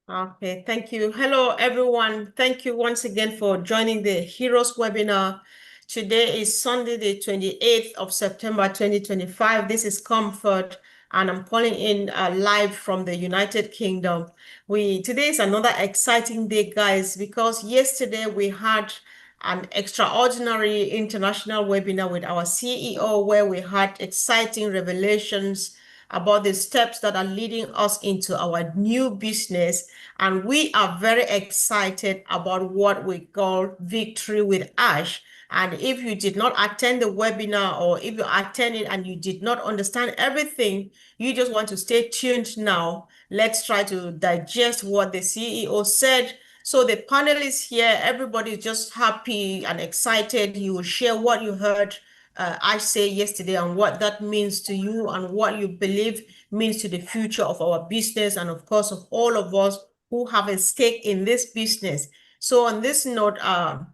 Okay, thank you. Hello, everyone. Thank you once again for joining the Heroes webinar. Today is Sunday, the 28th of September, 2025. This is Comfort, and I'm calling in live from the United Kingdom. Today is another exciting day, guys, because yesterday we had an extraordinary international webinar with our CEO where we had exciting revelations about the steps that are leading us into our new business. And we are very excited about what we call Victory with Ash. And if you did not attend the webinar, or if you attended and you did not understand everything, you just want to stay tuned now. Let's try to digest what the CEO said. So the panelists here, everybody is just happy and excited. You will share what you heard I say yesterday and what that means to you and what you believe means to the future of our business and of course of all of us who have a stake in this business. So on this note, I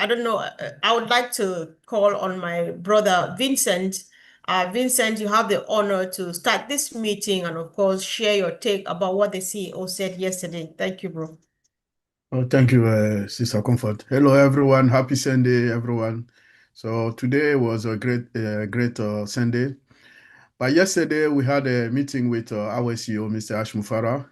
don't know, I would like to call on my brother Vincent. Vincent, you have the honor to start this meeting and of course share your take about what the CEO said yesterday. Thank you, bro. Oh, thank you, Sister Comfort. Hello, everyone. Happy Sunday, everyone. So today was a great Sunday. But yesterday we had a meeting with our CEO, Mr. Ash Mufareh,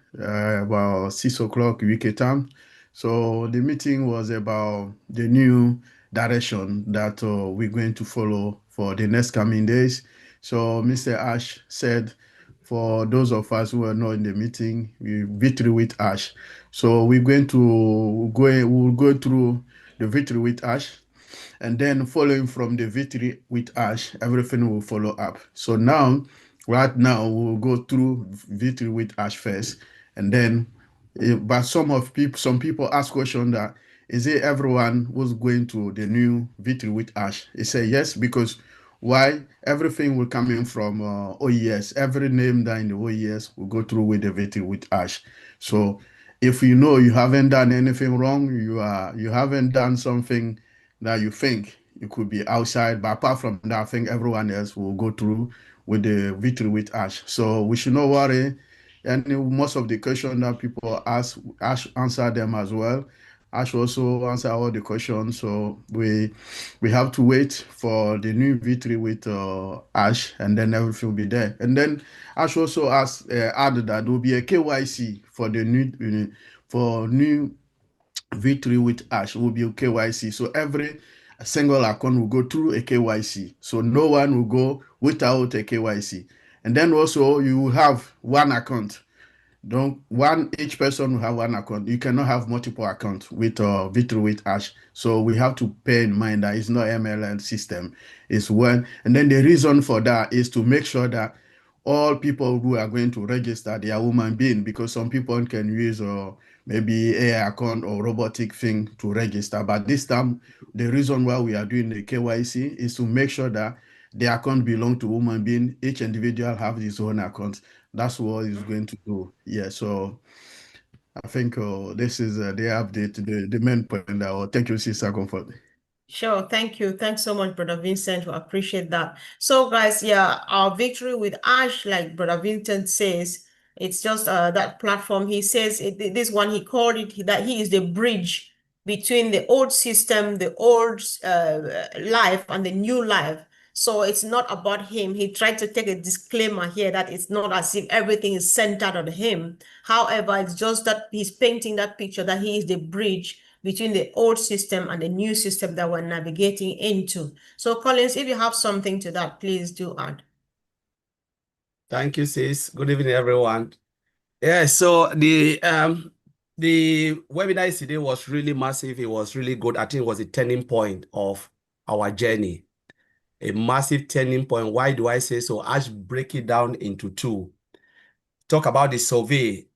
about 6 o'clock UK time. So the meeting was about the new direction that we're going to follow for the next coming days. So Mr. Ash said, for those of us who are not in the meeting, we victory with Ash. So we'll go through the victory with Ash, and then following from the victory with Ash, everything will follow up. So now, right now, we'll go through victory with Ash first, and then, but some people ask question that is it everyone who's going to the new victory with Ash? He say yes, because why? Everything will come in from OES. Every name that in the OES will go through with the victory with Ash. So if you know you haven't done anything wrong, you haven't done something that you think you could be outside, but apart from that, I think everyone else will go through with the victory with Ash. So we should not worry. And most of the questions that people ask, Ash answer them as well. Ash also answer all the questions. So we have to wait for the new victory with Ash, and then everything will be there. And then Ash also added that there will be a KYC for the new victory with Ash will be a KYC. So every single account will go through a KYC. So no one will go without a KYC. And then also you will have one account. Don't one each person will have one account. You cannot have multiple accounts with victory with Ash. So we have to bear in mind that it's not MLN system. It's one, and then the reason for that is to make sure that all people who are going to register, they are human being, because some people can use maybe AI account or robotic thing to register. But this time, the reason why we are doing the KYC is to make sure that the account belong to human being. Each individual have his own account. That's what it's going to do. Yeah. So I think this is the update, the main point. Thank you, Sister Comfort. Sure, thank you. Thanks so much, Brother Vincent. We appreciate that. So, guys, yeah, our victory with Ash, like Brother Vincent says, it's just that platform. He says this one, he called it that he is the bridge between the old system, the old life, and the new life. So it's not about him. He tried to take a disclaimer here that it's not as if everything is centered on him. However, it's just that he's painting that picture that he is the bridge between the old system and the new system that we're navigating into. So Collins, if you have something to that, please do add. Thank you, sis. Good evening, everyone. Yeah, so the webinar today was really massive. It was really good. I think it was a turning point of our journey. A massive turning point. Why do I say so? Ash break it down into two. Talk about the survey.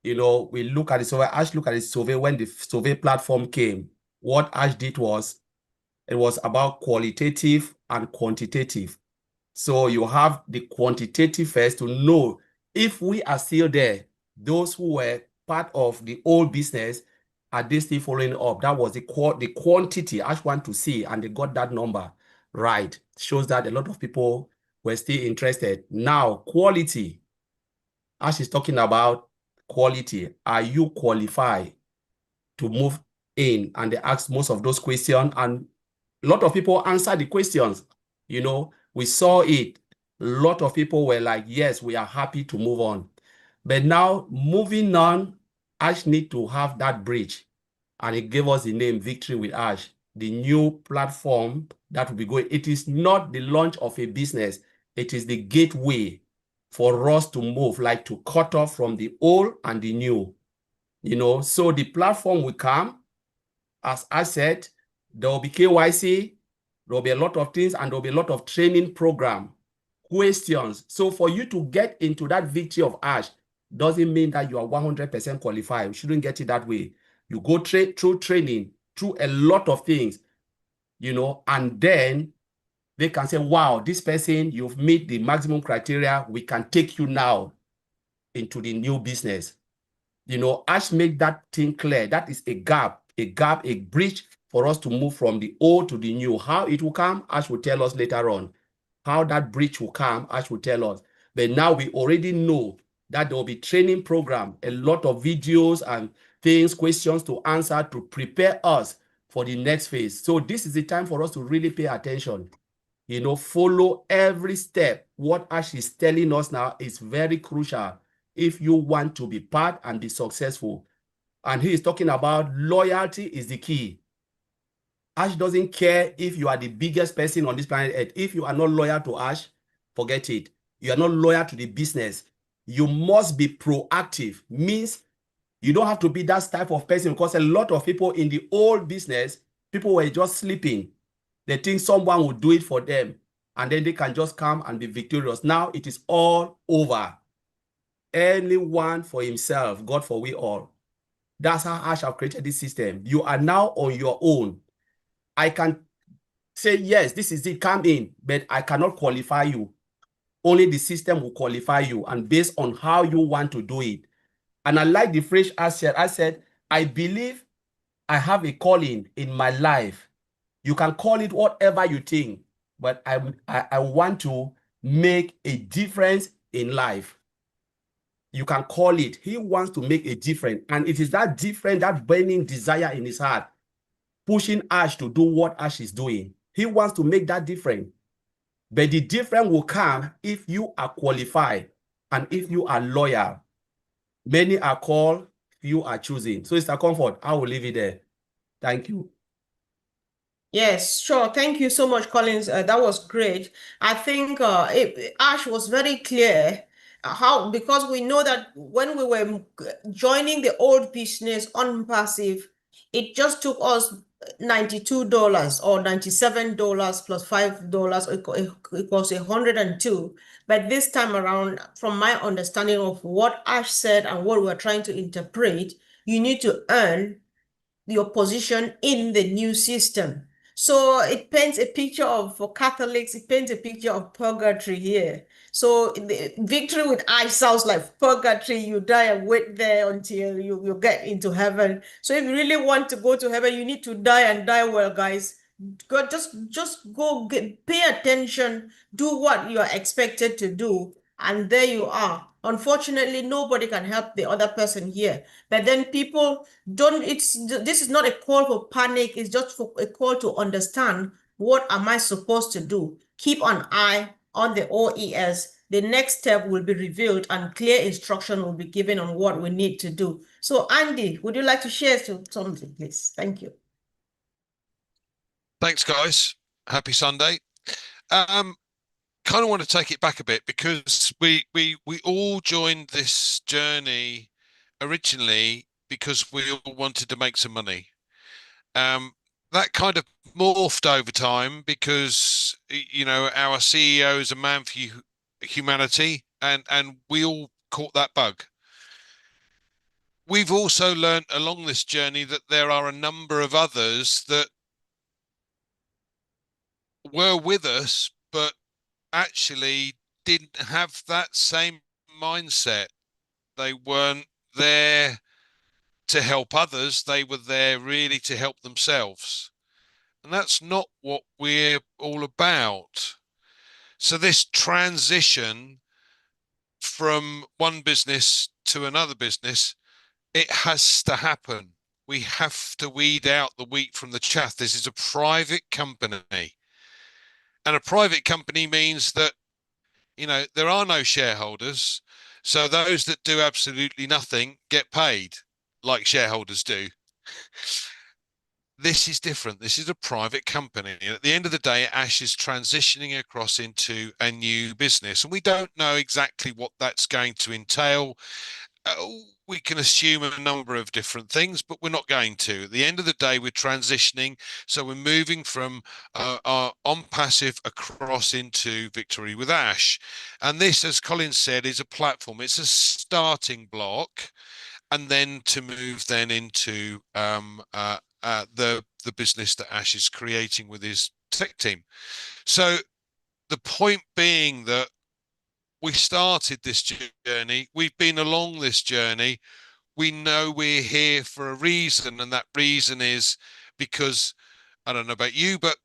You know, we look at the survey. Ash look at the survey when the survey platform came. What Ash did was, it was about qualitative and quantitative. So you have the quantitative first to know if we are still there. Those who were part of the old business, are they still following up? That was the quantity Ash want to see, and they got that number right. Shows that a lot of people were still interested. Now, quality, Ash is talking about quality. Are you qualified to move in? And they asked most of those questions, and a lot of people answered the questions. You know, we saw it. A lot of people were like, yes, we are happy to move on. But now, moving on, Ash need to have that bridge. And it gave us the name Victory with Ash, the new platform that will be going. It is not the launch of a business. It is the gateway for us to move, like to cut off from the old and the new. You know, so the platform will come. As I said, there will be KYC, there will be a lot of things, and there will be a lot of training program, questions. So for you to get into that Victory of Ash doesn't mean that you are 100% qualified. You shouldn't get it that way. You go through training, through a lot of things, you know, and then they can say, wow, this person, you've met the maximum criteria. We can take you now into the new business. You know, Ash make that thing clear. That is a gap, a bridge for us to move from the old to the new. How it will come, Ash will tell us later on. How that bridge will come, Ash will tell us. But now we already know that there will be training program, a lot of videos and things, questions to answer to prepare us for the next phase. So this is the time for us to really pay attention. You know, follow every step. What Ash is telling us now is very crucial if you want to be part and be successful. And he is talking about loyalty is the key. Ash doesn't care if you are the biggest person on this planet Earth. If you are not loyal to Ash, forget it. You are not loyal to the business. You must be proactive. Means you don't have to be that type of person, because a lot of people in the old business, people were just sleeping. They think someone will do it for them, and then they can just come and be victorious. Now it is all over. Anyone for himself, God for we all. That's how Ash have created this system. You are now on your own. I can say, yes, this is it, come in, but I cannot qualify you. Only the system will qualify you, and based on how you want to do it. And I like the phrase I said, I believe I have a calling in my life. You can call it whatever you think, but I want to make a difference in life. You can call it. He wants to make a difference. And it is that difference, that burning desire in his heart, pushing Ash to do what Ash is doing. He wants to make that difference. But the difference will come if you are qualified and if you are loyal. Many are called, few are choosing. So it's a comfort. I will leave it there. Thank you. Yes, sure. Thank you so much, Collins. That was great. I think Ash was very clear how, because we know that when we were joining the old business on passive, it just took us $92 or $97 plus $5 equals 102. But this time around, from my understanding of what Ash said and what we're trying to interpret, you need to earn your position in the new system. So it paints a picture of, for Catholics, it paints a picture of purgatory here. So the victory with I sounds like purgatory. You die and wait there until you get into heaven. So if you really want to go to heaven, you need to die and die well, guys. Go, just go pay attention, do what you are expected to do, and there you are. Unfortunately, nobody can help the other person here. But then people don't, this is not a call for panic, it's just for a call to understand, what am I supposed to do? Keep an eye on the OES. The next step will be revealed and clear instruction will be given on what we need to do. So Andy, would you like to share something, please? Thank you. Thanks, guys. Happy Sunday. Kind of want to take it back a bit, because we all joined this journey originally because we all wanted to make some money. That kind of morphed over time because, you know, our CEO is a man for humanity, and we all caught that bug. We've also learned along this journey that there are a number of others that were with us, but actually didn't have that same mindset. They weren't there to help others. They were there really to help themselves. And that's not what we're all about. So this transition from one business to another business, it has to happen. We have to weed out the wheat from the chaff. This is a private company. And a private company means that, there are no shareholders. So those that do absolutely nothing get paid like shareholders do. This is different. This is a private company. And at the end of the day, Ash is transitioning across into a new business. And we don't know exactly what that's going to entail. We can assume a number of different things, but we're not going to. At the end of the day, we're transitioning. So we're moving from on passive across into Victory with Ash. And this, as Colin said, is a platform. It's a starting block. And then to move then into the business that Ash is creating with his tech team. So the point being that we started this journey, we've been along this journey, we know we're here for a reason, and that reason is because, I don't know about you, but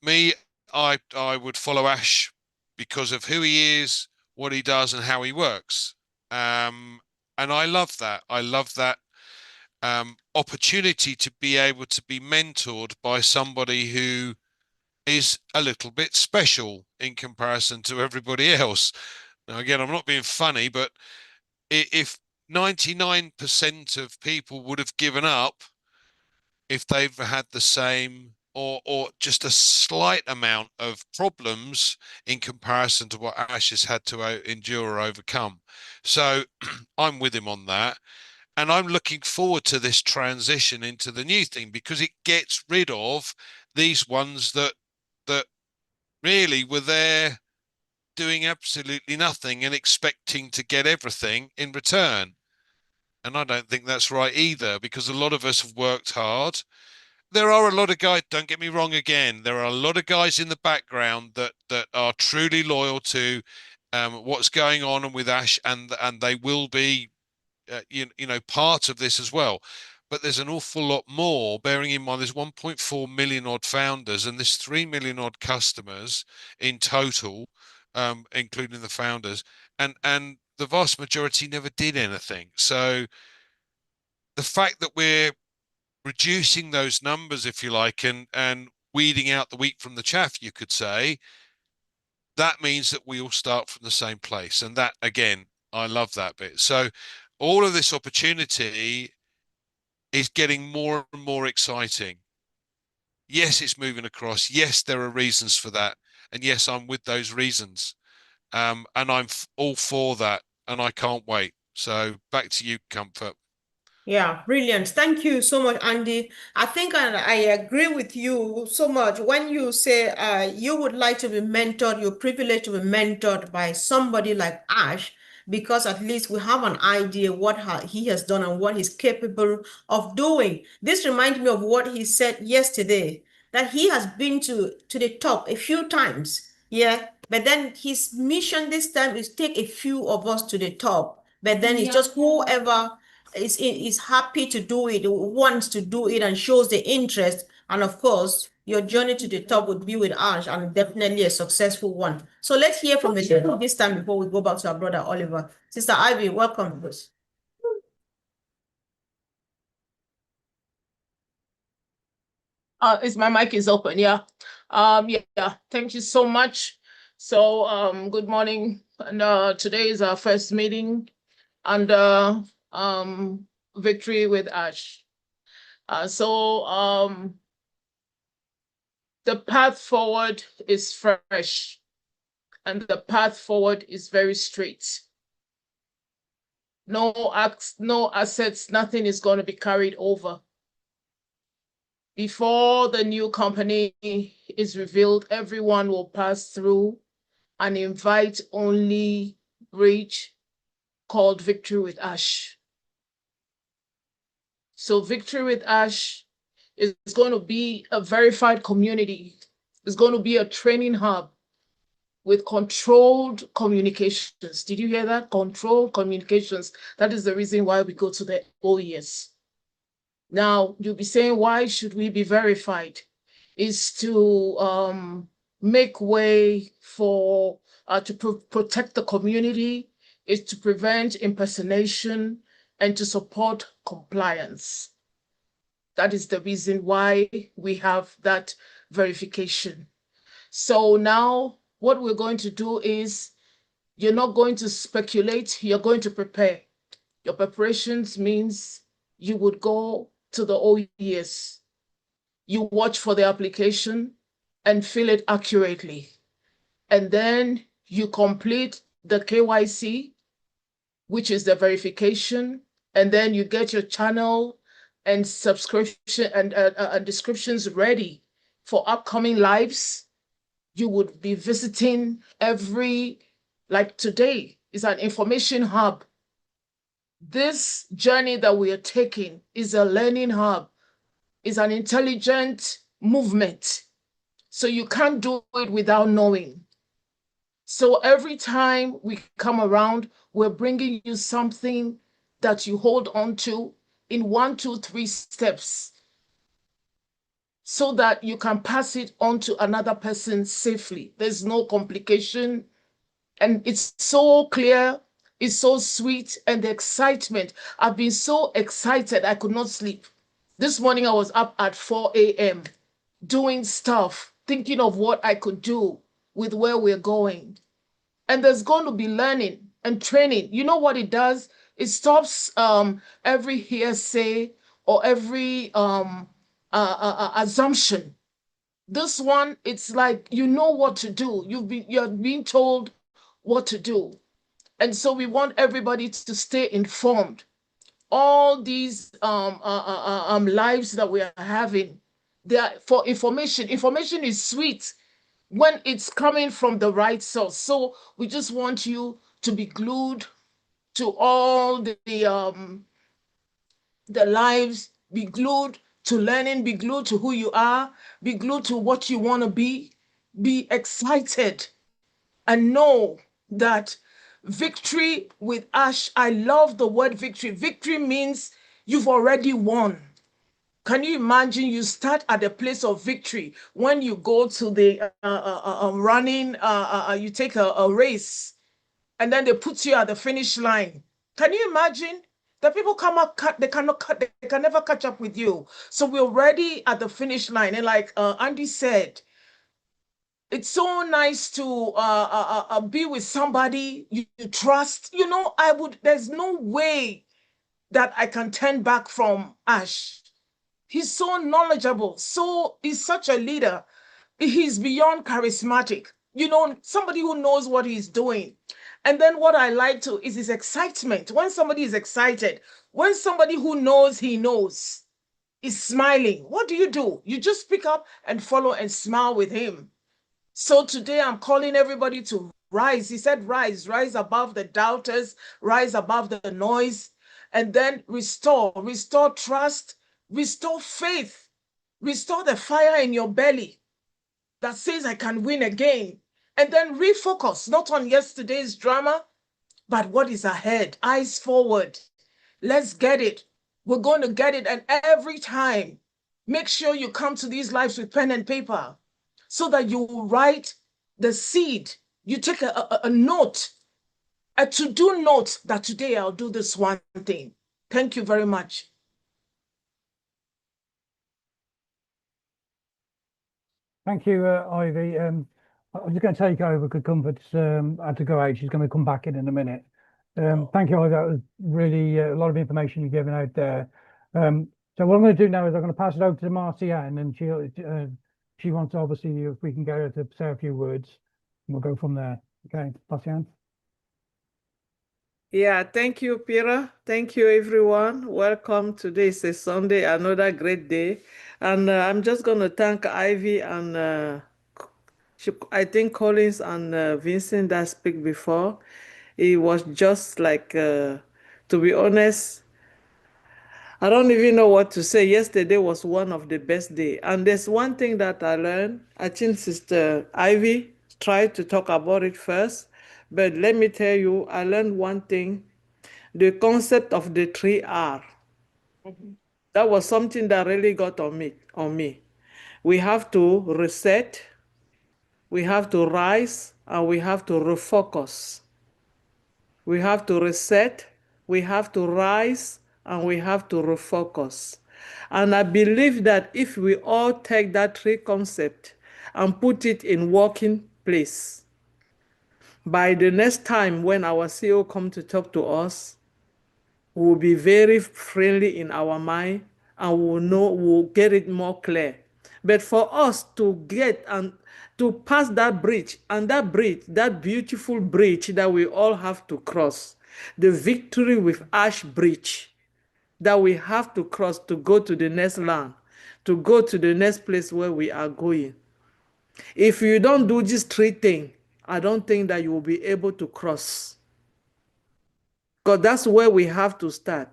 me, I would follow Ash because of who he is, what he does, and how he works. And I love that. I love that opportunity to be able to be mentored by somebody who is a little bit special in comparison to everybody else. Now, again, I'm not being funny, but if 99% of people would have given up if they've had the same or just a slight amount of problems in comparison to what Ash has had to endure or overcome. So I'm with him on that. And I'm looking forward to this transition into the new thing because it gets rid of these ones that really were there doing absolutely nothing and expecting to get everything in return. And I don't think that's right either, because a lot of us have worked hard. There are a lot of guys, don't get me wrong again, there are a lot of guys in the background that are truly loyal to what's going on with Ash, and they will be part of this as well. But there's an awful lot more, bearing in mind there's 1.4 million odd founders and there's 3 million odd customers in total, including the founders, and the vast majority never did anything. So the fact that we're reducing those numbers, if you like, and weeding out the wheat from the chaff, you could say, that means that we all start from the same place. And that, again, I love that bit. So all of this opportunity is getting more and more exciting. Yes, it's moving across. Yes, there are reasons for that. And yes, I'm with those reasons. And I'm all for that. And I can't wait. So back to you, Comfort. Yeah, brilliant. Thank you so much, Andy. I think I agree with you so much when you say you would like to be mentored, you're privileged to be mentored by somebody like Ash, because at least we have an idea what he has done and what he's capable of doing. This reminds me of what he said yesterday, that he has been to the top a few times. Yeah, but then his mission this time is take a few of us to the top. But then it's just whoever is happy to do it, wants to do it, and shows the interest. And of course, your journey to the top would be with Ash, and definitely a successful one. So let's hear from the people this time before we go back to our brother Oliver. Sister Ivy, welcome. Is my mic is open? Yeah. Yeah. Thank you so much. So, good morning. And today is our first meeting under Victory with Ash. The path forward is fresh, and the path forward is very straight. No assets, nothing is going to be carried over. Before the new company is revealed, everyone will pass through an invite-only bridge called Victory with Ash. So Victory with Ash is going to be a verified community. It's going to be a training hub with controlled communications. Did you hear that? Controlled communications. That is the reason why we go to the OES. Now, you'll be saying, why should we be verified? Is to make way for, to protect the community, is to prevent impersonation and to support compliance. That is the reason why we have that verification. So now what we're going to do is you're not going to speculate, you're going to prepare. Your preparations means you would go to the OES, you watch for the application and fill it accurately. And then you complete the KYC, which is the verification, and then you get your channel and subscription and descriptions ready for upcoming lives. You would be visiting every, like today is an information hub. This journey that we are taking is a learning hub, is an intelligent movement. So you can't do it without knowing. So every time we come around, we're bringing you something that you hold on to in 1, 2, 3 steps so that you can pass it on to another person safely. There's no complication. And it's so clear, it's so sweet, and the excitement. I've been so excited, I could not sleep. This morning I was up at 4 a.m. doing stuff, thinking of what I could do with where we're going. And there's going to be learning and training. You know what it does? It stops every hearsay or every assumption. This one, it's like you know what to do. You're being told what to do. And so we want everybody to stay informed. All these lives that we are having, they are for information. Information is sweet when it's coming from the right source. So we just want you to be glued to all the lives, be glued to learning, be glued to who you are, be glued to what you want to be excited, and know that victory with Ash, I love the word victory. Victory means you've already won. Can you imagine you start at the place of victory when you go to the running, you take a race and then they put you at the finish line. Can you imagine? The people they cannot cut, they can never catch up with you. So we're already at the finish line. And like Andy said, it's so nice to be with somebody you trust. You know, there's no way that I can turn back from Ash. He's so knowledgeable. He's such a leader. He's beyond charismatic. You know, somebody who knows what he's doing. And then what I like to is his excitement. When somebody is excited, when somebody who knows he knows is smiling, what do? You just pick up and follow and smile with him. So today I'm calling everybody to rise. He said, rise above the doubters, rise above the noise, and then restore trust, restore faith, restore the fire in your belly that says, I can win again. And then refocus, not on yesterday's drama, but what is ahead, eyes forward. Let's get it. We're going to get it. And every time, make sure you come to these lives with pen and paper so that you write the seed. You take a note, a to-do note that today I'll do this one thing. Thank you very much. Thank you, Ivy. I'm just going to take over because Comfort's had to go out. She's going to come back in a minute. Thank you, Ivy. That was really a lot of information you've given out there. So what I'm going to do now is I'm going to pass it over to Marcianne, and she wants to obviously, if we can get her to say a few words, and we'll go from there. Okay, Marcianne. Yeah, thank you, Pira. Thank you, everyone. Welcome. Today is a Sunday, another great day. And I'm just going to thank Ivy and I think Collins and Vincent that speak before. It was just like, to be honest, I don't even know what to say. Yesterday was one of the best days. And there's one thing that I learned. I think Sister Ivy tried to talk about it first. But let me tell you, I learned one thing, the concept of the 3R. That was something that really got on me. We have to reset, we have to rise, and we have to refocus. we have to reset, we have to rise, and we have to refocus. And I believe that if we all take that three concept and put it in working place, by the next time when our CEO come to talk to us, we'll be very friendly in our mind and we'll get it more clear. But for us to get and to pass that bridge, and that bridge, that beautiful bridge that we all have to cross, the victory with ash bridge that we have to cross to go to the next land, to go to the next place where we are going. If you don't do these three things, I don't think that you will be able to cross. Because that's where we have to start.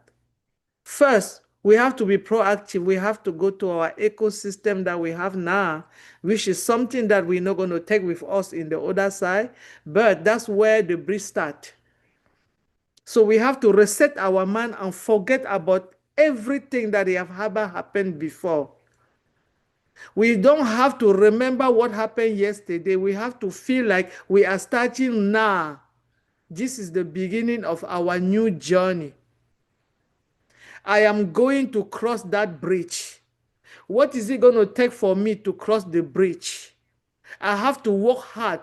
First, we have to be proactive. We have to go to our ecosystem that we have now, which is something that we're not going to take with us in the other side, but that's where the bridge starts. So we have to reset our mind and forget about everything that have ever happened before. We don't have to remember what happened yesterday. We have to feel like we are starting now. This is the beginning of our new journey. I am going to cross that bridge. What is it going to take for me to cross the bridge? I have to work hard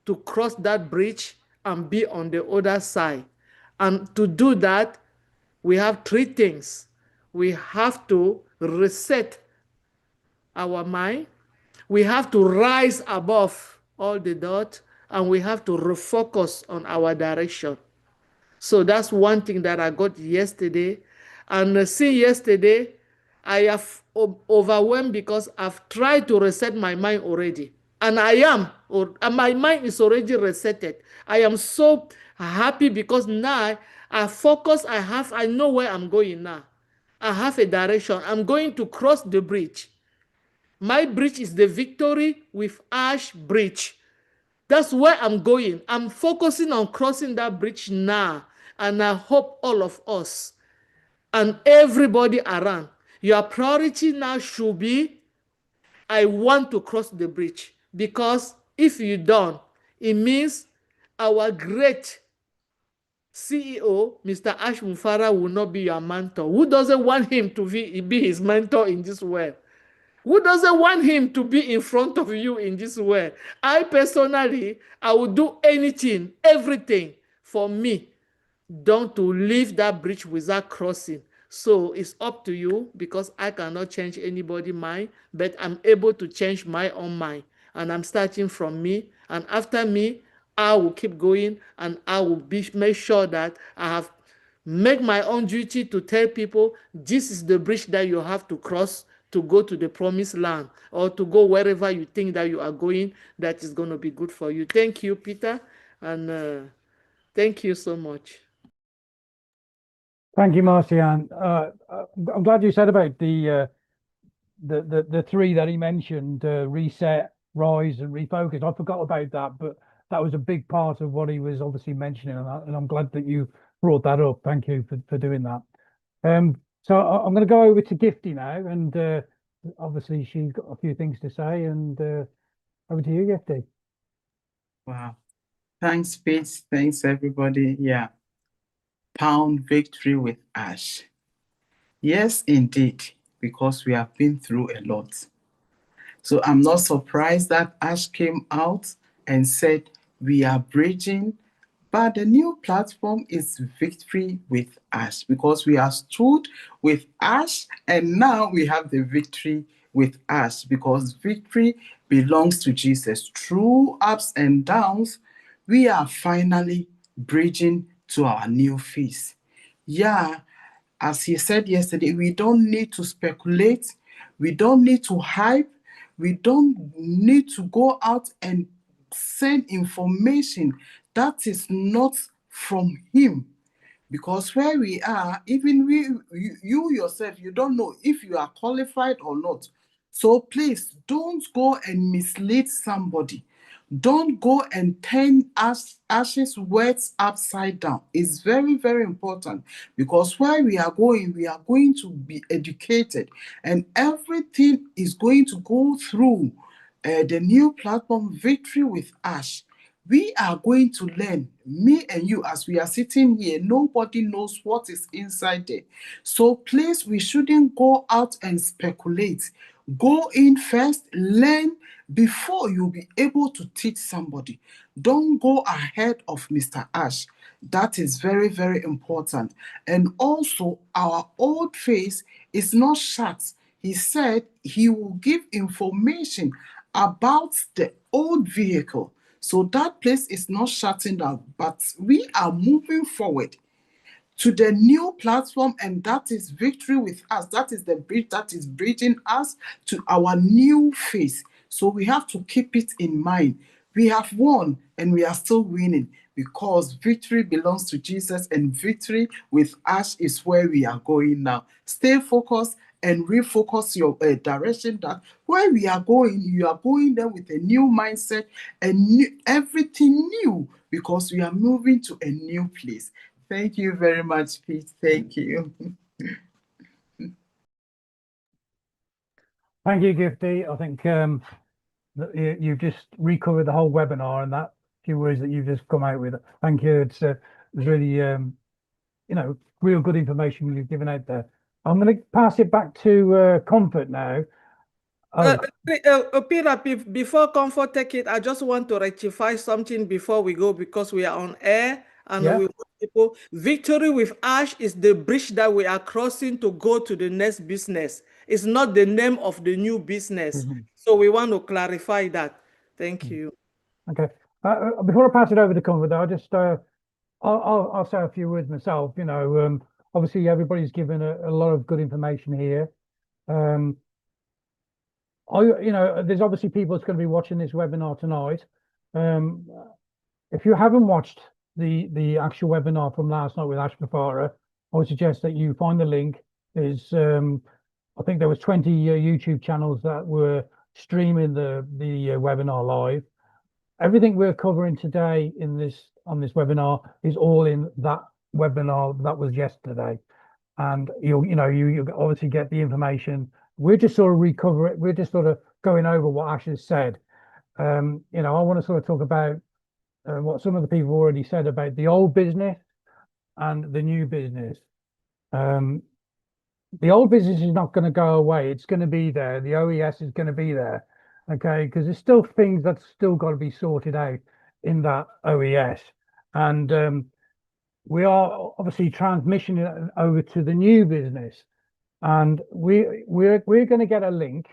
to cross that bridge and be on the other side. And to do that, we have three things. We have to reset our mind. We have to rise above all the dots, and we have to refocus on our direction. So that's one thing that I got yesterday. And since yesterday, I have overwhelmed because I've tried to reset my mind already. And my mind is already resetted. I am so happy because now I focus, I know where I'm going now. I have a direction. I'm going to cross the bridge. My bridge is the victory with ash bridge. That's where I'm going. I'm focusing on crossing that bridge now. And I hope all of us and everybody around, your priority now should be, I want to cross the bridge. Because if you don't, it means our great CEO, Mr. Ash Mufareh, will not be your mentor. Who doesn't want him to be his mentor in this world? Who doesn't want him to be in front of you in this world? I personally, I will do anything, everything for me, don't to leave that bridge without crossing. So it's up to you because I cannot change anybody's mind, but I'm able to change my own mind. And I'm starting from me. And after me, I will keep going and I will make sure that I have make my own duty to tell people this is the bridge that you have to cross to go to the promised land or to go wherever you think that you are going that is going to be good for you. Thank you, Peter, and thank you so much. Thank you, Marcian. I'm glad you said about the three that he mentioned: reset, rise, and refocus. I forgot about that, but that was a big part of what he was obviously mentioning, and I'm glad that you brought that up. Thank you for doing that. So I'm going to go over to Gifty now, and obviously she's got a few things to say, and over to you, Gifty. Wow. Thanks, Pete. Thanks, everybody. Yeah. Pound victory with ash. Yes, indeed, because we have been through a lot. So I'm not surprised that Ash came out and said, we are bridging, but the new platform is victory with Ash because we are stood with Ash and now we have the victory with Ash because victory belongs to Jesus. Through ups and downs, we are finally bridging to our new phase. Yeah, as he said yesterday, we don't need to speculate. We don't need to hype. We don't need to go out and send information that is not from him. Because where we are, even you yourself, you don't know if you are qualified or not. So please don't go and mislead somebody. Don't go and turn Ash's words upside down. It's very, very important because where we are going to be educated and everything is going to go through the new platform, Victory with Ash. We are going to learn, me and you, as we are sitting here, nobody knows what is inside there. So please, we shouldn't go out and speculate. Go in first, learn before you'll be able to teach somebody. Don't go ahead of Mr. Ash. That is very, very important. And also, our old face is not shut. He said he will give information about the old vehicle. So that place is not shutting down, but we are moving forward to the new platform, and that is victory with us. That is the bridge that is bridging us to our new phase. So we have to keep it in mind. We have won and we are still winning because victory belongs to Jesus, and victory with us is where we are going now. Stay focused and refocus your direction, that where we are going, you are going there with a new mindset and everything new, because we are moving to a new place. Thank you very much, Pete. Thank you. Thank you, Gifty. I think you've just recovered the whole webinar and that few words that you've just come out with. Thank you. It's really, real good information you've given out there. I'm going to pass it back to Comfort now. Peter, before Comfort take it, I just want to rectify something before we go, because we are on air and we want people. Victory with Ash is the bridge that we are crossing to go to the next business. It's not the name of the new business. So we want to clarify that. Thank you. Okay. Before I pass it over to Comfort, though, I'll say a few words myself. Obviously everybody's given a lot of good information here. There's obviously people that's going to be watching this webinar tonight. If you haven't watched the actual webinar from last night with Ash Mufareh, I would suggest that you find the link. I think there was 20 YouTube channels that were streaming the webinar live. Everything we're covering today on this webinar is all in that webinar that was yesterday, and you obviously get the information. We're just sort of we're just sort of going over what Ash has said. I want to sort of talk about what some of the people already said about the old business and the new business. The old business is not going to go away. It's going to be there. The OES is going to be there, okay? Because there's still things that's still got to be sorted out in that OES. And we are obviously transitioning it over to the new business. And we're going to get a link.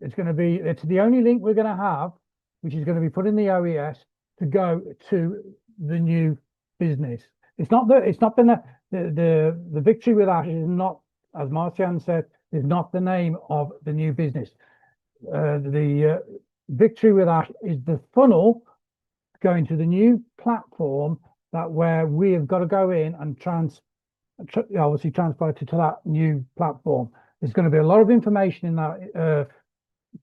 It's the only link we're going to have, which is going to be put in the OES to go to the new business. It's not the victory with Ash is not, as Marcian said, is not the name of the new business. The victory with Ash is the funnel going to the new platform, that where we have got to go in and obviously transfer to that new platform. There's going to be a lot of information in that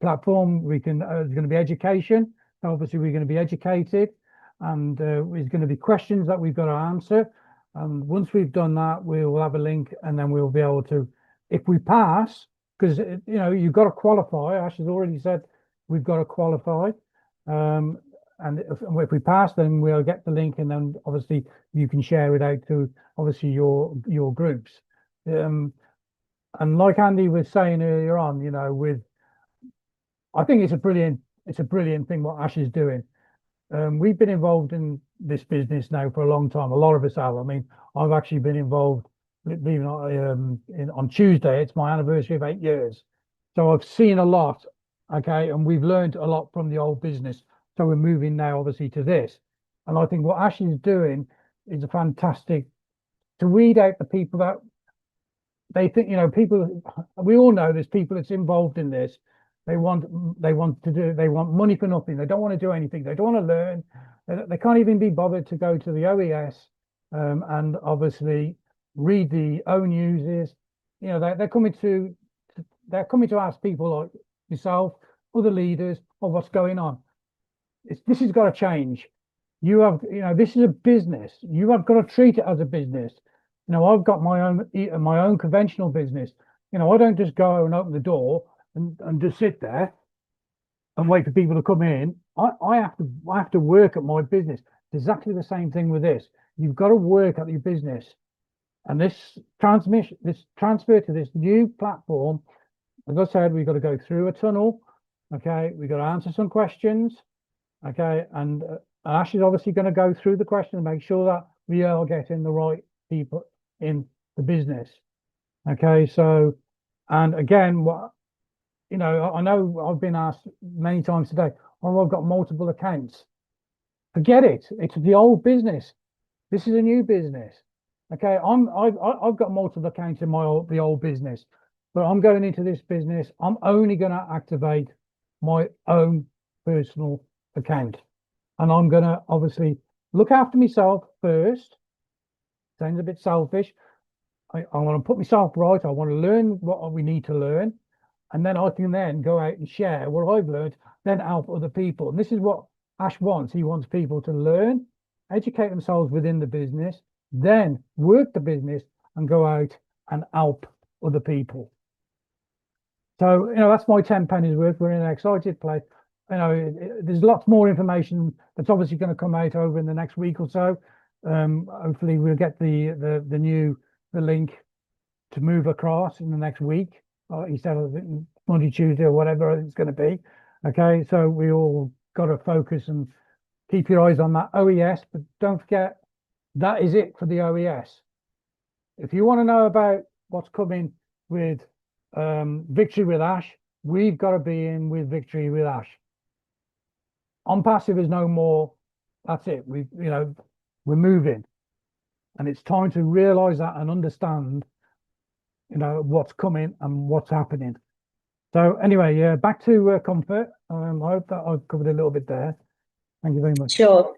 platform. There's going to be education. Obviously, we're going to be educated, and there's going to be questions that we've got to answer. And once we've done that, we will have a link, and then we'll be able to, if we pass, because you've got to qualify. Ash has already said we've got to qualify. And if we pass, then we'll get the link, and then obviously you can share it out to obviously your groups. And like Andy was saying earlier on, I think it's a brilliant thing what Ash is doing. We've been involved in this business now for a long time. A lot of us have. I mean, I've actually been involved. Believe it or not, on Tuesday, it's my anniversary of 8 years. So I've seen a lot. Okay, and we've learned a lot from the old business. So we're moving now, obviously, to this. And I think what Ash is doing is a fantastic to weed out the people that they think, people, we all know there's people that's involved in this. They want money for nothing. They don't want to do anything. They don't want to learn. They can't even be bothered to go to the OES and obviously read the O newses. They're coming to ask people like yourself, other leaders, of what's going on. This has got to change. This is a business. You have got to treat it as a business. I've got my own conventional business. I don't just go and open the door and just sit there. and wait for people to come in. I have to work at my business. It's exactly the same thing with this. You've got to work at your business. And this transfer to this new platform, as I said, we've got to go through a tunnel. Okay, we've got to answer some questions. Okay, and Ash is obviously going to go through the question and make sure that we are getting the right people in the business. Okay, so, and again, what, you know, I know I've been asked many times today, oh, I've got multiple accounts. Forget it. It's the old business. This is a new business. Okay, I've got multiple accounts in the old business, but I'm going into this business. I'm only going to activate my own personal account, and I'm going to obviously look after myself first. Sounds a bit selfish. I want to put myself right. I want to learn what we need to learn, and then I can then go out and share what I've learned, then help other people. And this is what Ash wants. He wants people to learn, educate themselves within the business, then work the business and go out and help other people. So, you know, that's my 10 pennies worth. We're in an excited place. You know, there's lots more information that's obviously going to come out over in the next week or so. Hopefully we'll get the link to move across in the next week. He said Monday, Tuesday, or whatever it's going to be. Okay, so we all got to focus and keep your eyes on that OES, but don't forget, that is it for the OES. If you want to know about what's coming with Victory with Ash, we've got to be in with Victory with Ash. On passive is no more. That's it. We're moving, and it's time to realize that and understand, you know, what's coming and what's happening. So anyway, yeah, back to Comfort. I hope that I've covered a little bit there. Thank you very much. Sure.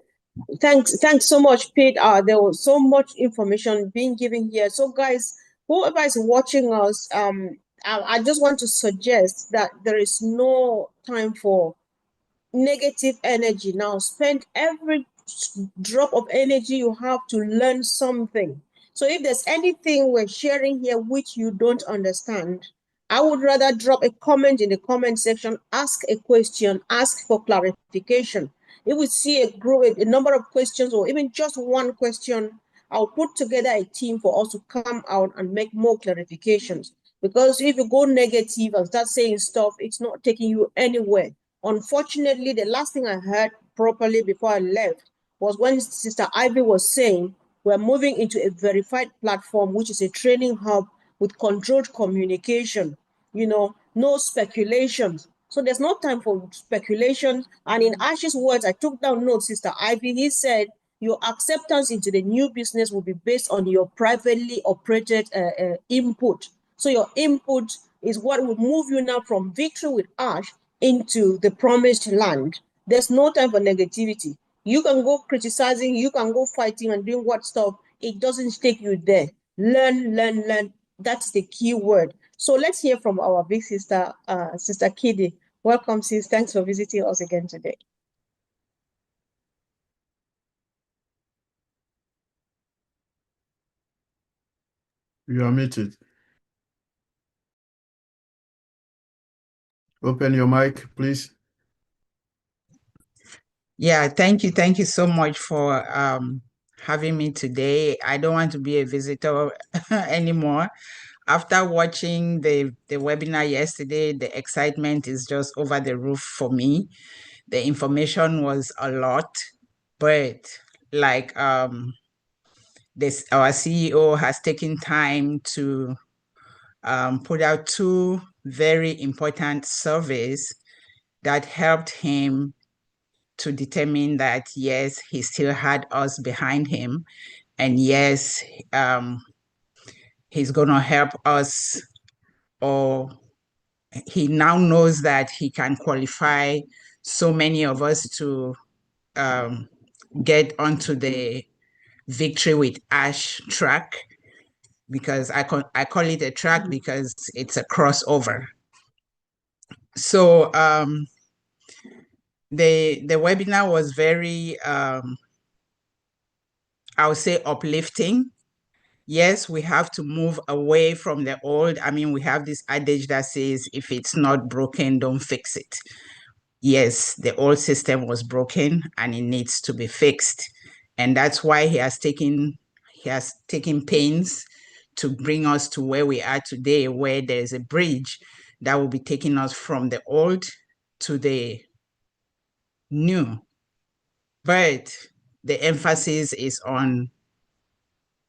Thanks so much, Pete. There was so much information being given here. So guys, whoever is watching us, I just want to suggest that there is no time for negative energy. Now spend every drop of energy you have to learn something. So if there's anything we're sharing here which you don't understand, I would rather drop a comment in the comment section, ask a question, ask for clarification. If we see a number of questions or even just one question, I'll put together a team for us to come out and make more clarifications. Because if you go negative and start saying stuff, it's not taking you anywhere. Unfortunately, the last thing I heard properly before I left was when Sister Ivy was saying we're moving into a verified platform, which is a training hub with controlled communication, you know, no speculations. So there's no time for speculation. And in Ash's words, I took down notes, Sister Ivy, he said, your acceptance into the new business will be based on your privately operated input. So your input is what will move you now from Victory with Ash into the promised land. There's no time for negativity. You can go criticizing, you can go fighting and doing what stuff. It doesn't take you there. Learn, learn, learn. That's the key word. So let's hear from our big sister, Sister Kidi. Welcome, sis. Thanks for visiting us again today. You are muted. Open your mic, please. Yeah, thank you. Thank you so much for having me today. I don't want to be a visitor anymore. After watching the webinar yesterday, the excitement is just over the roof for me. The information was a lot, but like our CEO has taken time to put out 2 very important surveys that helped him to determine that, yes, he still had us behind him. And yes, he's going to help us, or he now knows that he can qualify so many of us to get onto the Victory with Ash track, because I call it a track because it's a crossover. So the webinar was very, I would say, uplifting. Yes, we have to move away from the old. I mean, we have this adage that says, if it's not broken, don't fix it. yes, the old system was broken and it needs to be fixed. And that's why he has taken pains to bring us to where we are today, where there's a bridge that will be taking us from the old to the new. But the emphasis is on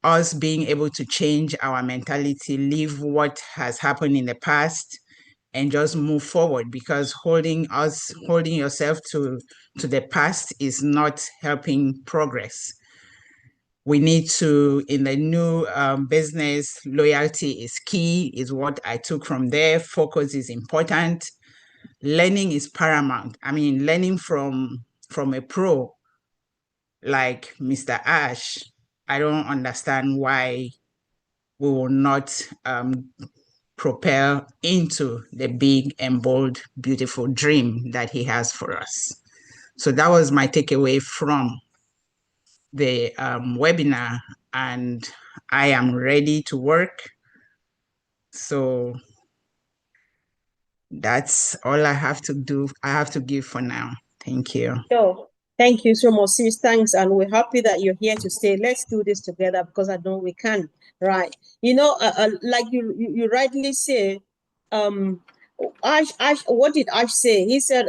us being able to change our mentality, leave what has happened in the past, and just move forward, because holding yourself to the past is not helping progress. We need to, in the new business, loyalty is key, is what I took from there. Focus is important. Learning is paramount. I mean, learning from a pro like Mr. Ash, I don't understand why we will not propel into the big and bold, beautiful dream that he has for us. So that was my takeaway from the webinar, and I am ready to work. So that's all I have to give for now. Thank you. So, thank you so much, sis. Thanks, and we're happy that you're here to stay. Let's do this together, because I know we can, right? Like you rightly say, Ash, what did Ash say? He said,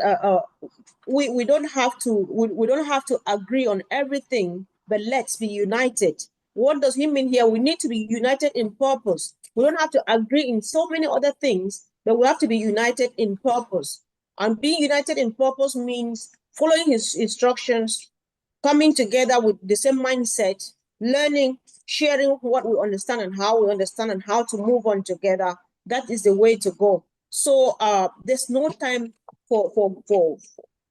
we don't have to we don't have to agree on everything, but let's be united. What does he mean here? We need to be united in purpose. We don't have to agree in so many other things, but we have to be united in purpose. And being united in purpose means following his instructions, coming together with the same mindset, learning, sharing what we understand and how we understand, and how to move on together. That is the way to go. So there's no time for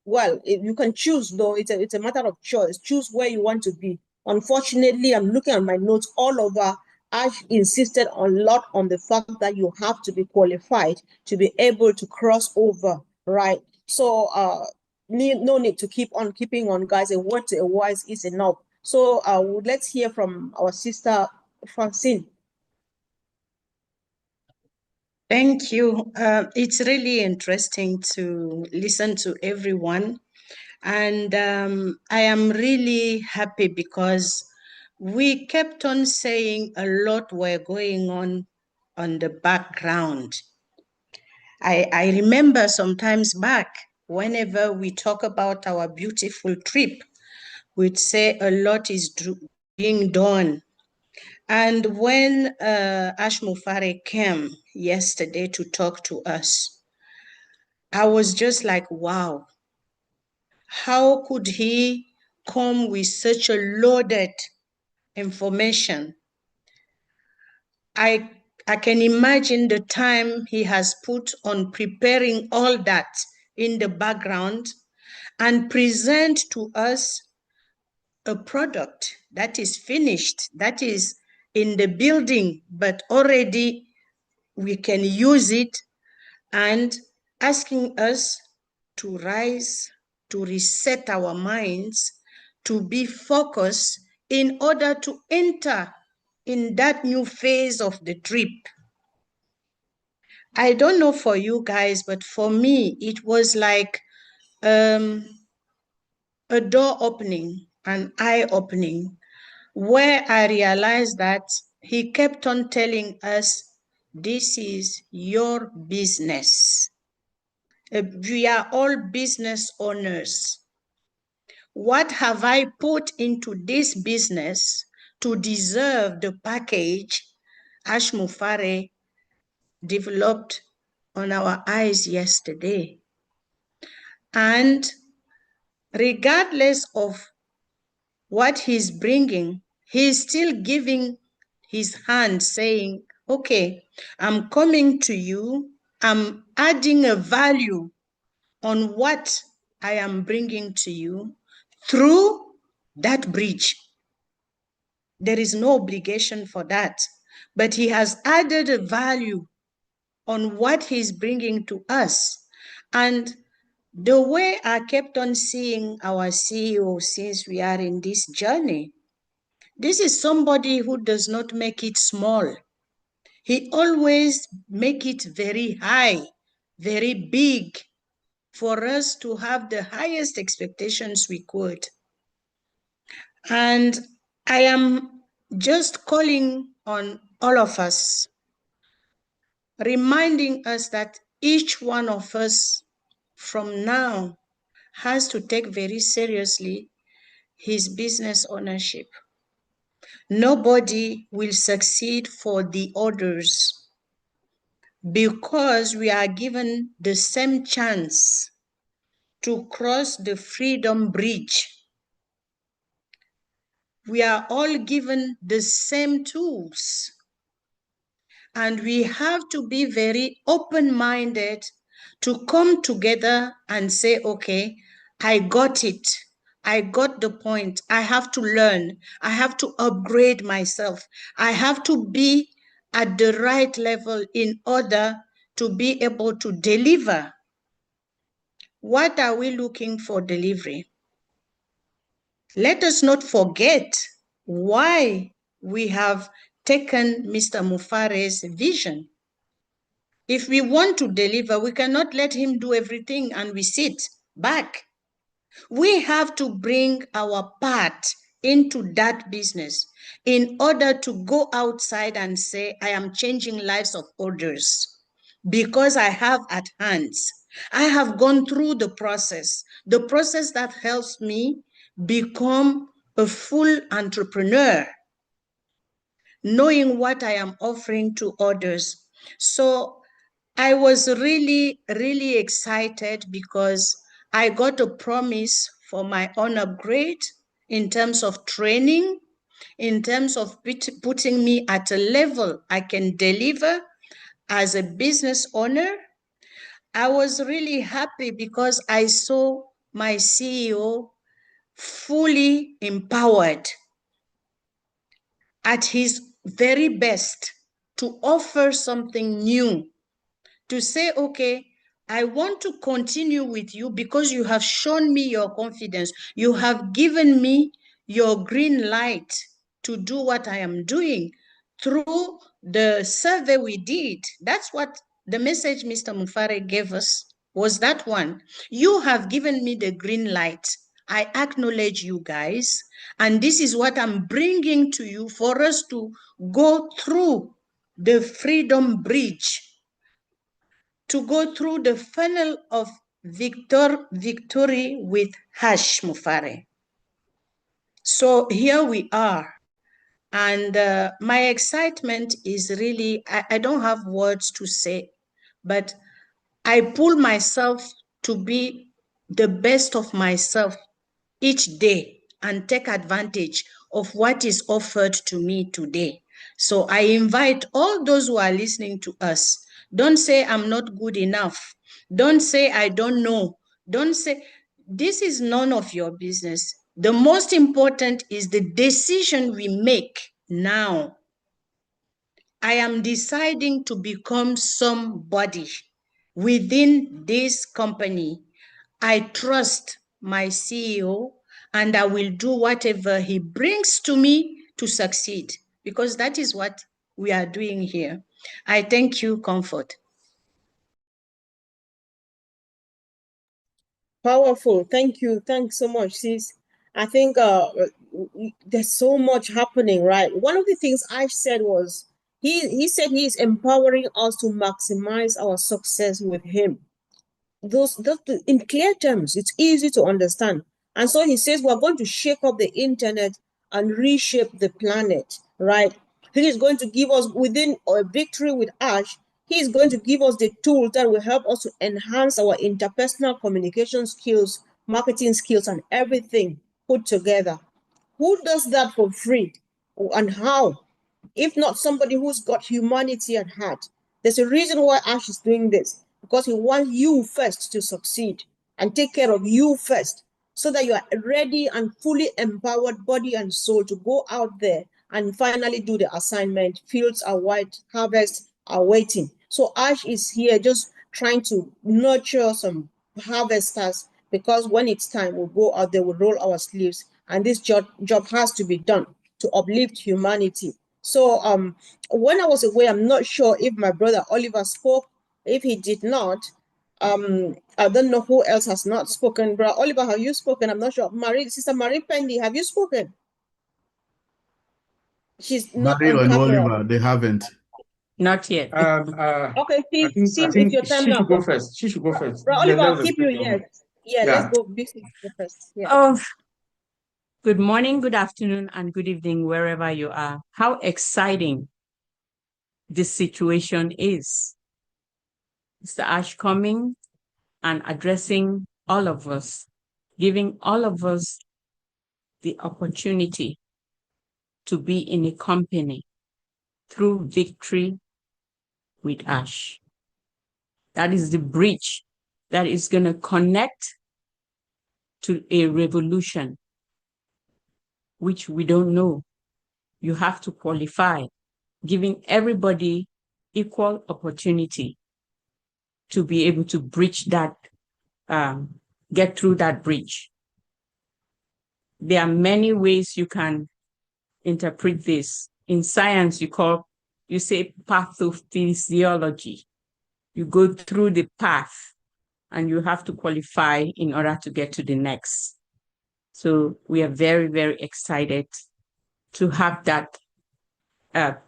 well, you can choose, though. It's a matter of choice. Choose where you want to be. Unfortunately, I'm looking at my notes all over. Ash insisted a lot on the fact that you have to be qualified to be able to cross over, right? So no need to keep on keeping on, guys. A word to a wise is enough. So let's hear from our sister Francine. Thank you. It's really interesting to listen to everyone. And I am really happy because we kept on saying a lot were going on the background. I remember sometimes back, whenever we talk about our beautiful trip, we'd say a lot is being done. And when Ash Mufareh came yesterday to talk to us, I was just like, wow, how could he come with such a loaded information? I can imagine the time he has put on preparing all that in the background and present to us a product that is finished, that is in the building, but already we can use it, and asking us to rise, to reset our minds, to be focused in order to enter in that new phase of the trip. I don't know for you guys, but for me, it was like a door opening, an eye opening, where I realized that he kept on telling us, this is your business. We are all business owners. What have I put into this business to deserve the package Ash Mufareh developed on our eyes yesterday? And regardless of what he's bringing, he's still giving his hand, saying, okay, I'm coming to you, I'm adding a value on what I am bringing to you through that bridge. There is no obligation for that, but he has added a value on what he's bringing to us. And the way I kept on seeing our CEO since we are in this journey, this is somebody who does not make it small. He always make it very high, very big, for us to have the highest expectations we could. And I am just calling on all of us, reminding us that each one of us from now has to take very seriously his business ownership. Nobody will succeed for the others because we are given the same chance to cross the freedom bridge. We are all given the same tools, and we have to be very open-minded to come together and say, okay, I got it. I got the point. I have to learn. I have to upgrade myself. I have to be at the right level in order to be able to deliver. What are we looking for delivery? Let us not forget why we have taken Mr. Mufareh's vision. If we want to deliver, we cannot let him do everything and we sit back. We have to bring our part into that business in order to go outside and say, I am changing lives of others because I have at hands. I have gone through the process that helps me become a full entrepreneur, knowing what I am offering to others. So I was really, really excited because I got a promise for my own upgrade in terms of training, in terms of putting me at a level I can deliver as a business owner. I was really happy because I saw my CEO fully empowered at his very best to offer something new, to say, okay, I want to continue with you because you have shown me your confidence. You have given me your green light to do what I am doing through the survey we did. That's what the message Mr. Mufareh gave us, was that one. You have given me the green light. I acknowledge you guys. And this is what I'm bringing to you for us to go through the freedom bridge, to go through the funnel of victory with Hash Mufareh. So here we are. And my excitement is really, I don't have words to say, but I pull myself to be the best of myself each day and take advantage of what is offered to me today. So I invite all those who are listening to us, don't say I'm not good enough. Don't say I don't know. Don't say, this is none of your business. The most important is the decision we make now. I am deciding to become somebody within this company. I trust my CEO and I will do whatever he brings to me to succeed, because that is what we are doing here. I thank you, Comfort. Powerful. Thank you. Thanks so much, sis. I think there's so much happening, right? One of the things I said was he said he is empowering us to maximize our success with him. Those in clear terms, it's easy to understand. And so he says we're going to shake up the internet and reshape the planet, right? He is going to give us, within a victory with Ash, he is going to give us the tools that will help us to enhance our interpersonal communication skills, marketing skills, and everything put together. Who does that for free? And how? If not somebody who's got humanity at heart. There's a reason why Ash is doing this, because he wants you first to succeed and take care of you first, so that you are ready and fully empowered, body and soul, to go out there and finally do the assignment. Fields are white, harvests are waiting. So Ash is here just trying to nurture some harvesters, because when it's time, we'll go out there, we'll roll our sleeves, and this job has to be done to uplift humanity. So when I was away, I'm not sure if my brother Oliver spoke. If he did not, I don't know who else has not spoken. Bro, Oliver, have you spoken? I'm not sure. Marie, Sister Marie Pendy, have you spoken? She's not Marie on and camera. Oliver, they haven't. Not yet. Okay, I think it's your time she now. should go first. She should go first. Bro, Yeah, Oliver, that I'll was a keep you. quick one. Yeah, Yeah. let's go. This is the first. Yeah. Oh, good morning, good afternoon, and good evening, wherever you are. How exciting this situation is. Mr. Ash coming and addressing all of us, giving all of us the opportunity to be in a company through victory with Ash. That is the bridge that is going to connect to a revolution, which we don't know. You have to qualify, giving everybody equal opportunity to be able to bridge that, get through that bridge. There are many ways you can interpret this. In science, you say pathophysiology. You go through the path and you have to qualify in order to get to the next. So we are very, very excited to have that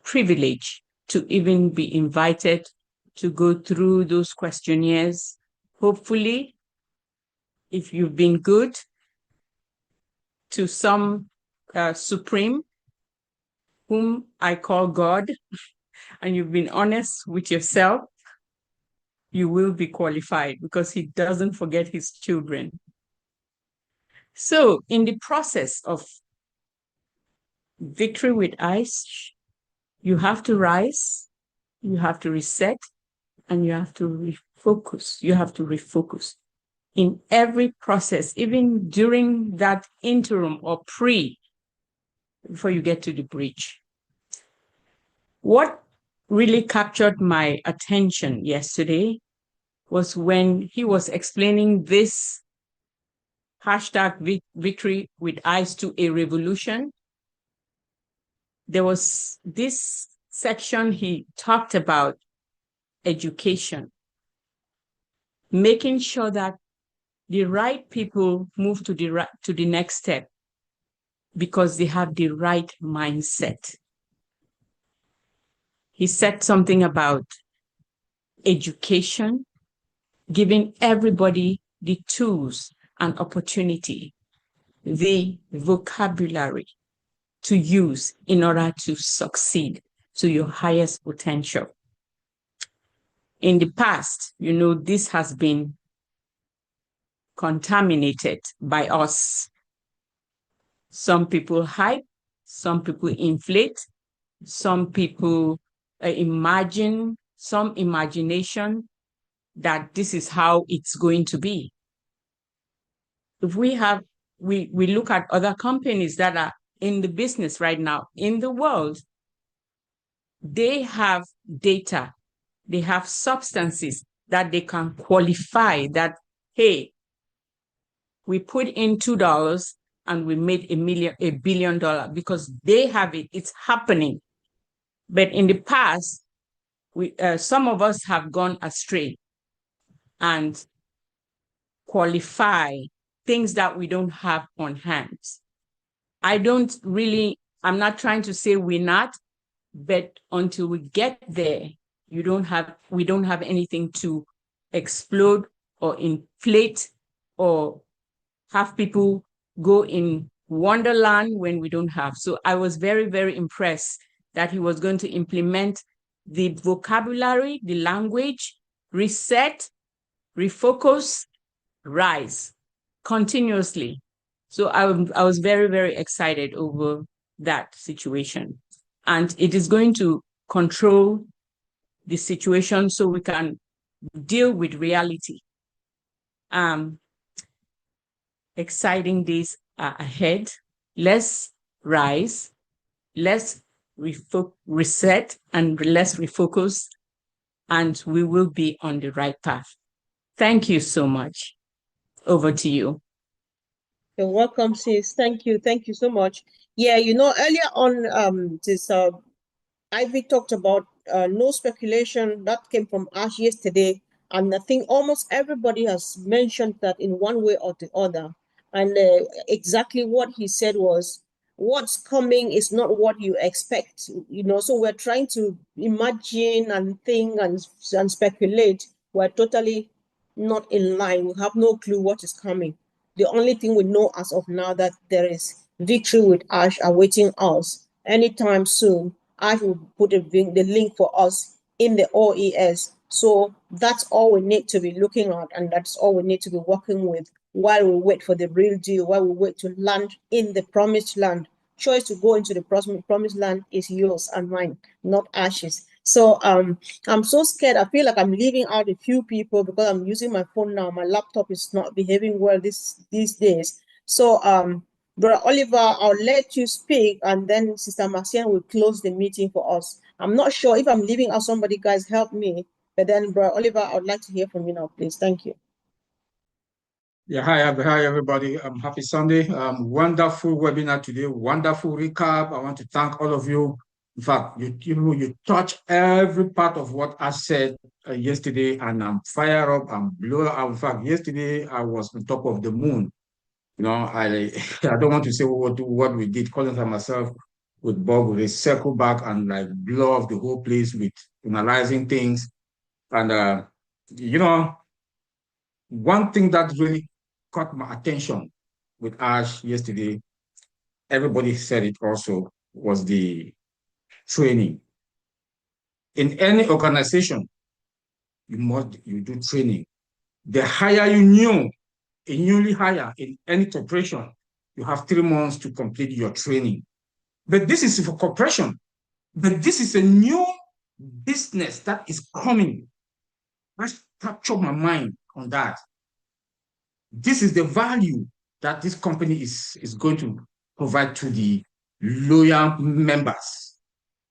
privilege to even be invited to go through those questionnaires. Hopefully, if you've been good to some supreme, whom I call God, and you've been honest with yourself, you will be qualified because he doesn't forget his children. So in the process of victory with ice, you have to rise, you have to reset, and you have to refocus. You have to refocus. In every process, even during that interim or before you get to the bridge. What really captured my attention yesterday was when he was explaining this hashtag victory with eyes to a revolution. There was this section he talked about education, making sure that the right people move to the next step because they have the right mindset. He said something about education, giving everybody the tools and opportunity, the vocabulary to use in order to succeed to your highest potential. In the past, this has been contaminated by us. Some people hype, some people inflate, some people imagine, some imagination that this is how it's going to be. If we look at other companies that are in the business right now in the world, they have data, they have substances that they can qualify that, hey, we put in $2 and we made $1 billion because they have it, it's happening. But in the past, some of us have gone astray and qualify things that we don't have on hand. I'm not trying to say we're not, but until we get there, we don't have anything to explode or inflate or have people go in wonderland when we don't have. So I was very, very impressed that he was going to implement the vocabulary, the language, reset, refocus, rise continuously. So I was very, very excited over that situation. And it is going to control the situation so we can deal with reality. Exciting days are ahead. Let's rise, let's reset, and let's refocus, and we will be on the right path. Thank you so much. Over to you. You're welcome, sis. Thank you so much. Yeah, earlier on, this Ivy talked about no speculation that came from Ash yesterday And I think almost everybody has mentioned that in one way or the other. And exactly what he said was, what's coming is not what you expect, so we're trying to imagine and think and speculate. We're totally not in line. We have no clue what is coming. The only thing we know as of now that there is victory with Ash awaiting us anytime soon. Ash will put the link for us in the OES. So that's all we need to be looking at, and that's all we need to be working with while we wait for the real deal, while we wait to land in the promised land. Choice to go into the promised land is yours and mine, not Ash's. So I'm so scared. I feel like I'm leaving out a few people because I'm using my phone now. My laptop is not behaving well these days. So Brother Oliver, I'll let you speak, and then Sister Marcian will close the meeting for us. I'm not sure if I'm leaving out somebody, guys, help me. But then, Brother Oliver, I would like to hear from you now, please. Thank you. Yeah, hi everybody. Happy Sunday. Wonderful webinar today. Wonderful recap. I want to thank all of you. In fact, you touch every part of what I said yesterday, and I'm fired up. I'm blown out. In fact, yesterday I was on top of the moon. I I don't want to say what we did. Collins and myself with Bob, we circle back and like blow off the whole place with analyzing things. And one thing that really caught my attention with Ash yesterday, everybody said it also, was the training. In any organization, you do training. The higher you knew, a newly hire in any corporation, you have 3 months to complete your training. But this is for corporation. But this is a new business that is coming. Let's capture my mind on that. This is the value that this company is going to provide to the loyal members.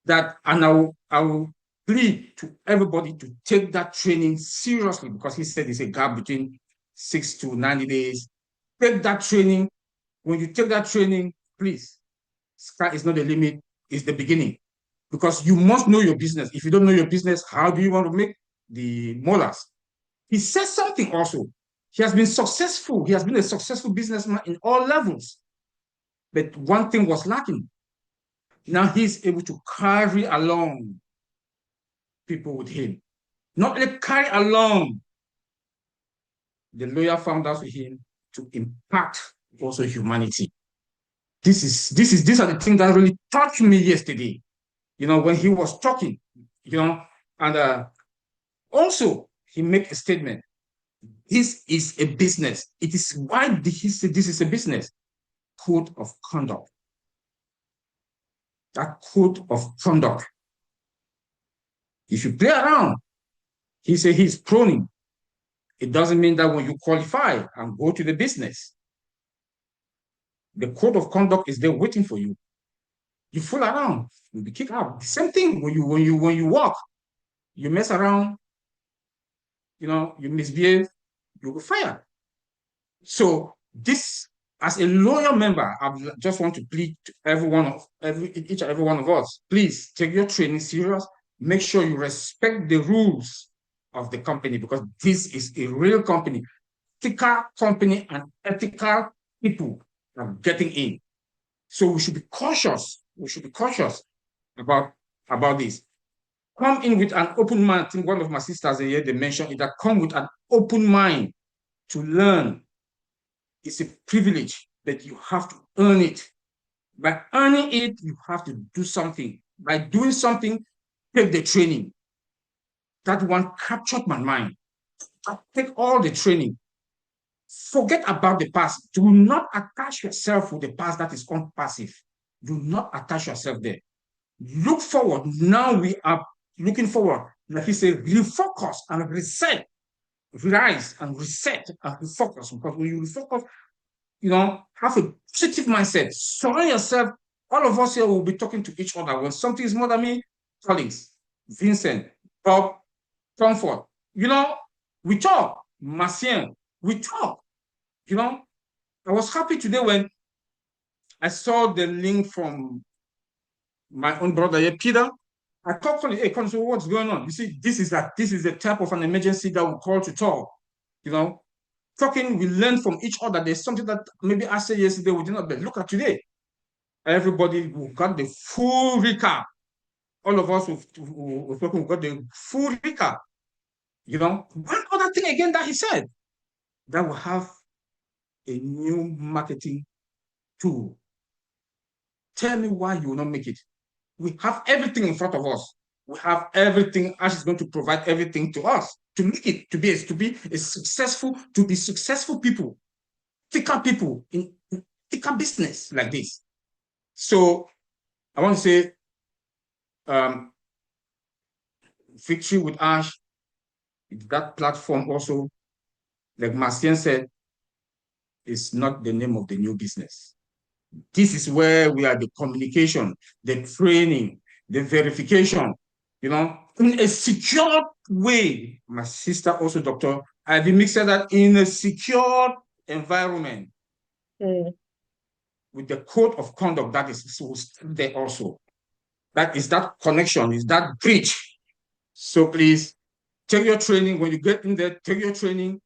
And I will plead to everybody to take that training seriously, because he said there's a gap between 6 to 90 days. Take that training. When you take that training, please, sky is not the limit, it's the beginning. Because you must know your business. If you don't know your business, how do you want to make the molars? He says something also. He has been successful. He has been a successful businessman in all levels. But one thing was lacking. Now he's able to carry along people with him. Not only carry along the loyal founders with him, to impact also humanity. These are the things that really touched me yesterday. When he was talking, and also he made a statement. This is a business. It is why he said this is a business. Code of conduct. That code of conduct. If you play around, he said he's proning. It doesn't mean that when you qualify and go to the business, the code of conduct is there waiting for you. You fool around, you'll be kicked out. The same thing when you walk, you mess around, you misbehave, you'll be fired. So this, as a loyal member, I just want to plead to each and every one of us, please take your training serious. Make sure you respect the rules of the company, because this is a real company. Ethical company and ethical people are getting in. So we should be cautious. We should be cautious about this. Come in with an open mind. I think one of my sisters here, they mentioned it, that come with an open mind to learn. It's a privilege, but you have to earn it. By earning it, you have to do something. By doing something, take the training. That one captured my mind. Take all the training. Forget about the past. Do not attach yourself with the past that is unpassive. Do not attach yourself there. Look forward. Now we are looking forward. Like he said, refocus and reset. Rise and reset and refocus. Because when you refocus, have a positive mindset. Surround yourself. All of us here will be talking to each other. When something is more than me, colleagues, Vincent, Bob, Comfort, we talk. Marcien, we talk. I was happy today when I saw the link from my own brother here, Peter, I call Colin, hey, Colin, so what's going on? You see, this is the type of an emergency that we call to talk. You know, talking, we learn from each other. There's something that maybe I said yesterday we did not, but look at today. Everybody who got the full recap. All of us who got the full recap. You know, one other thing again that he said, that we have a new marketing tool. Tell me why you will not make it. We have everything in front of us. We have everything. Ash is going to provide everything to us to make it to be a successful people, thicker people in thicker business like this. So I want to say, Victory with Ash, that platform also, like Marcien said, is not the name of the new business. This is where we are, the communication, the training, the verification, you know, in a secure way. My sister also, Dr. Ivy Mix, said that in a secure environment with the code of conduct that is there also. That is that connection, is that bridge. So please take your training. When you get in there, take your training,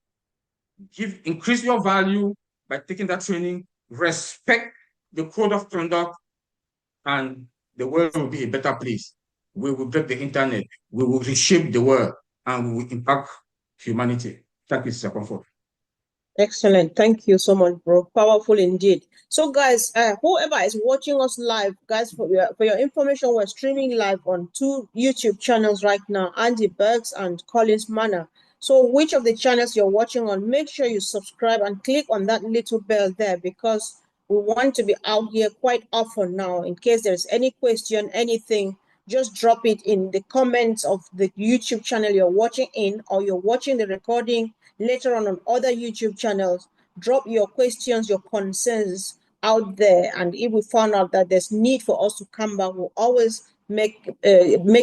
increase your value by taking that training, respect the code of conduct, and the world will be a better place. We will break the internet, we will reshape the world, and we will impact humanity. Thank you, Mr. Comfort. Excellent. Thank you so much, bro. Powerful indeed. So, guys, whoever is watching us live, guys, for your information, we're streaming live on 2 YouTube channels right now, Andy Bergs and Collins Manor. So, which of the channels you're watching on, make sure you subscribe and click on that little bell there, because we want to be out here quite often now. In case there's any question, anything, just drop it in the comments of the YouTube channel you're watching in, or you're watching the recording later on other YouTube channels. Drop your questions, your concerns out there, and if we found out that there's need for us to come back, we'll always make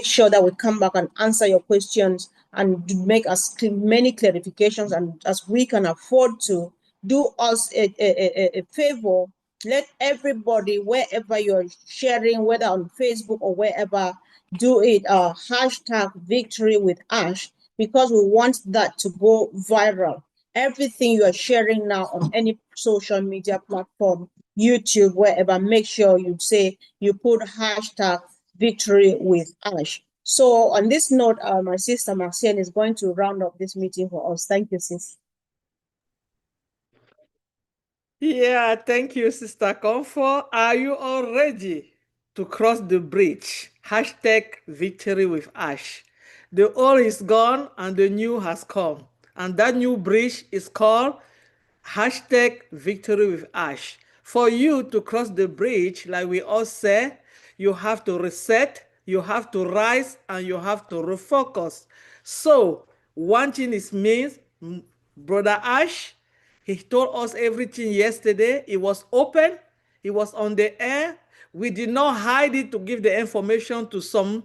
sure that we come back and answer your questions and make as many clarifications and as we can afford to. Do us a favor. Let everybody, wherever you're sharing, whether on Facebook or wherever, do it hashtag victory with Ash, because we want that to go viral. Everything you are sharing now on any social media platform, YouTube, wherever, make sure you say, you put hashtag victory with Ash. So on this note, my sister Marcienne is going to round up this meeting for us. Thank you, sis. Yeah, thank you, Sister Comfort. Are you all ready to cross the bridge? Hashtag victory with Ash. The old is gone and the new has come. And that new bridge is called hashtag victory with Ash. For you to cross the bridge, like we all say, you have to reset, you have to rise, and you have to refocus. So, one thing is means, Brother Ash, he told us everything yesterday. It was open. It was on the air. We did not hide it to give the information to some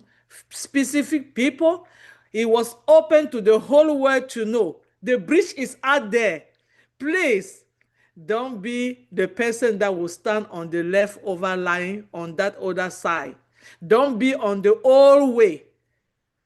specific people. It was open to the whole world to know. The bridge is out there. Please don't be the person that will stand on the leftover line on that other side. Don't be on the old way.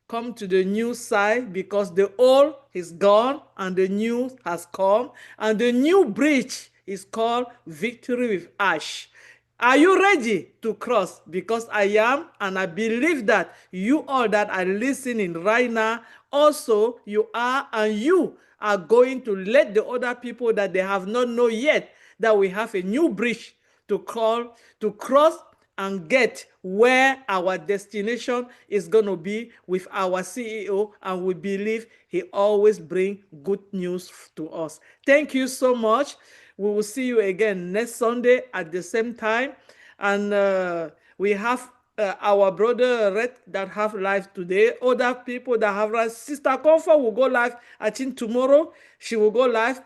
Come to the new side, because the old is gone and the new has come, and the new bridge is called victory with Ash. Are you ready to cross? Because I am, and I believe that you all that are listening right now, also you are, and you are going to let the other people that they have not known yet that we have a new bridge to cross and get where our destination is going to be with our CEO, and we believe he always brings good news to us. Thank you so much. We will see you again next Sunday at the same time. And we have our brother Red that have live today. Other people that have live. Sister Comfort will go live, I think tomorrow. She will go live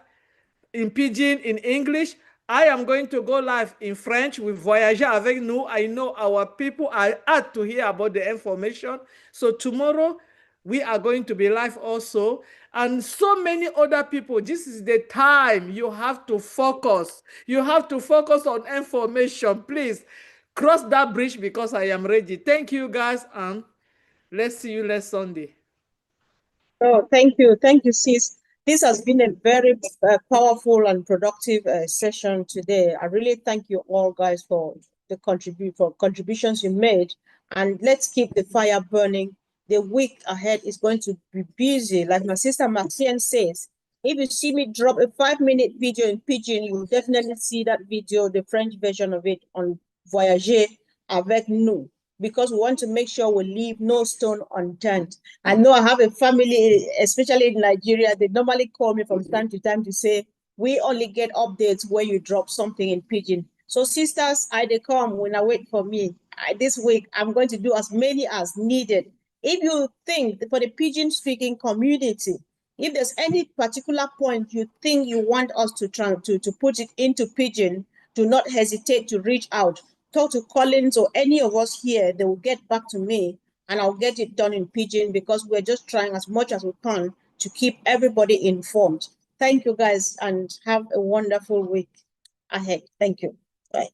in Pidgin, in English. I am going to go live in French with Voyager avec nous. I know our people are out to hear about the information. So tomorrow, we are going to be live also. And so many other people. This is the time you have to focus. You have to focus on information. Please cross that bridge, because I am ready. Thank you, guys, and Let's see you next Sunday. Oh, thank you. Thank you, sis. This has been a very powerful and productive session today. I really thank you all guys for the contributions you made. And let's keep the fire burning. The week ahead is going to be busy. Like my sister Maxine says, if you see me drop a 5-minute video in Pidgin, you will definitely see that video, the French version of it, on Voyager avec nous, because we want to make sure we leave no stone unturned. I know I have a family, especially in Nigeria, they normally call me from time to time to say, we only get updates when you drop something in Pidgin. So sisters, they come when I wait for me. This week, I'm going to do as many as needed. If you think for the Pidgin speaking community, if there's any particular point you think you want us to put it into Pidgin, do not hesitate to reach out. Talk to Collins or any of us here, they will get back to me and I'll get it done in Pidgin, because we're just trying as much as we can to keep everybody informed. Thank you guys and have a wonderful week ahead. Thank you. Bye.